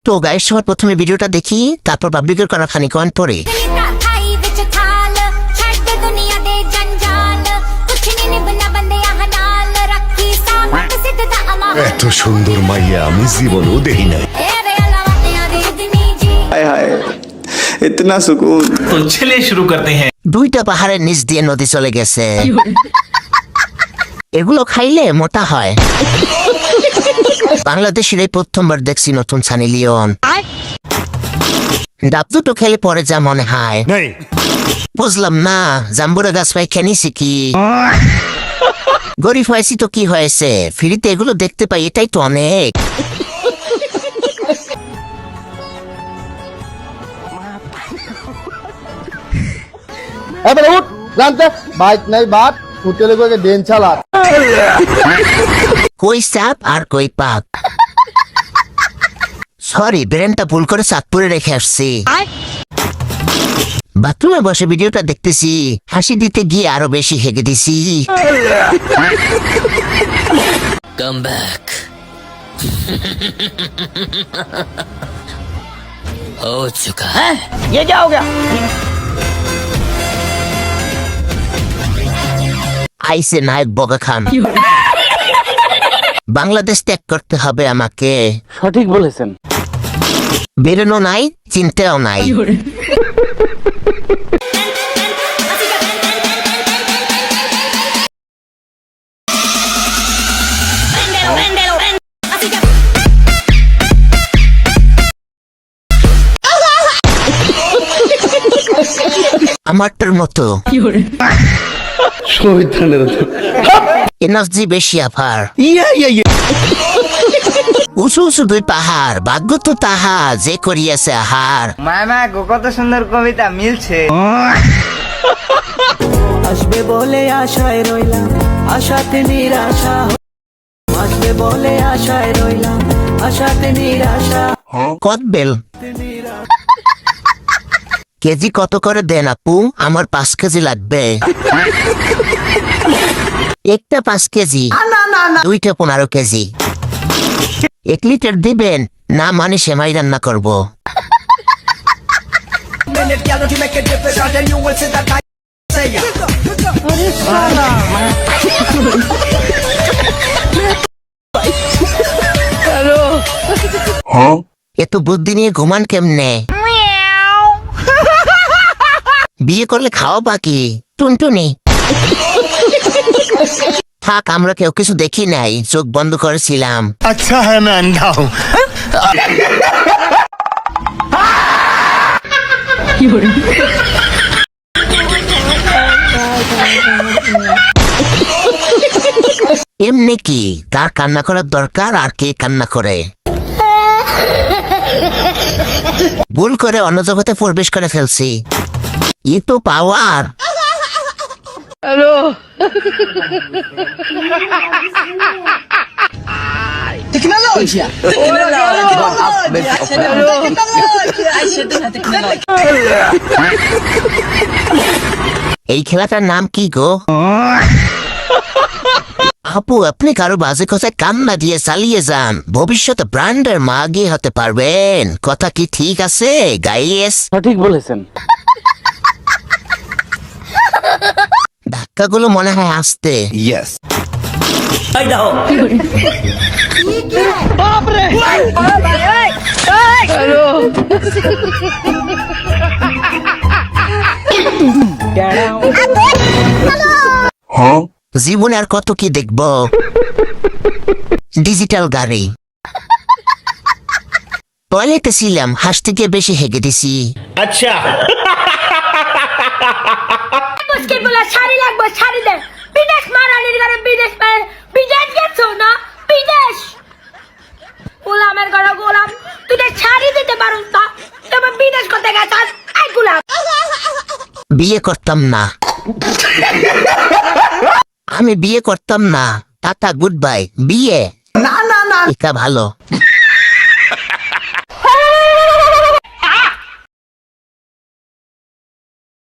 তো গাইস, সবার প্রথমে ভিডিওটা দেখি, তারপর পাবলিকের করা খানি কমেন্ট পড়ে। এত সুন্দর মাইয়া আমি জীবনেও দেখি নাই। हाय हाय इतना सुकून। तो चलिए शुरू करते हैं। দুইটা পাহাড়ের নিচ দিয়ে নদী চলে গেছে। এগুলো খাইলে মোটা হয়। বাংলাদেশের এই প্রথমবার দেখছি নতুন সানি লিওন। ডাব দুটো খেলে পরে যা মনে হয়। বুঝলাম না, জাম্বুরা গাছ পাই খেনিছি কি? গরিব হয়েছি তো কি হয়েছে, ফ্রিতে এগুলো দেখতে পাই, এটাই তো অনেক। उठ जानते बाइक नहीं बात होटल को डेन चाला কই চাপ আর কই পাপ। সরি, ব্রেনটা ভুল করে চাঁদপুরে রেখে আসছি। বাথরুমে বসে ভিডিওটা দেখতেছি, হাসি দিতে গিয়ে আরো বেশি হেগে দিছি। Come back. हो चुका है। ये क्या हो गया? আইসে নায়ক বগা খান। বাংলাদেশ ত্যাগ করতে হবে আমাকে। সঠিক বলেছেন। বেরোনো নাই, চিন্তাও নাই। আমারটার মতো এনার্জি বেশি আফার। উঁচু উঁচু দুই পাহাড়, ভাগ্য তো তাহা যে করিয়াছে আহার। মামা কত সুন্দর কবিতা মিলছে। আসবে বলে আশায় রইলাম, আশাতে নিরাশা। আসবে বলে আশায় রইলাম, আশাতে নিরাশা। কদবেল কেজি কত করে দেন আপু? আমার 5 কেজি লাগবে। একটা 5 কেজি, দুইটা 15 কেজি। 1 লিটার দিবেন না? মানে সেমাই রান্না করব। এত বুদ্ধি নিয়ে ঘুমান কেমনে? বিয়ে করলে খাওয়া বাকি টুনটুনি। থাক, আমরা কেউ কিছু দেখি নাই, চোখ বন্ধ করেছিলাম। আচ্ছা হ্যাঁ मैं अंधा हूँ। এমনি কি তার কান্না করার দরকার? আর কে কান্না করে? ভুল করে অন্য জগতে প্রবেশ করে ফেলছি। ই তো পাওয়ার। এই খেলাটার নাম কি গো? আপু, আপনি কারো বাজে কথায় কান্না দিয়ে চালিয়ে যান, ভবিষ্যতে ব্র্যান্ডের মা গিয়ে হতে পারবেন। কথা কি ঠিক আছে গাইস? সঠিক বলেছেন। ধাক্কাগুলো মনে হয় আসতে। यस জীবনে আর কত কি দেখব? ডিজিটাল গাড়ি। টয়লেটে ছিলাম, হাসতে গিয়ে বেশি হেগে দিছি। अच्छा শাড়ি লাগবে, শাড়ি দে। বিদেশ মারানির ঘরে বিদেশ বিদেশ গেছো না? বিদেশ গোলামের ঘরে গোলাম। তুই শাড়ি দিতে পারুন না, তবে বিদেশ করতে গেছাস। এই গোলাম বিয়ে করতাম না। আমি বিয়ে করতাম না। Tata, good bye. বিয়ে না না না, এটা ভালো।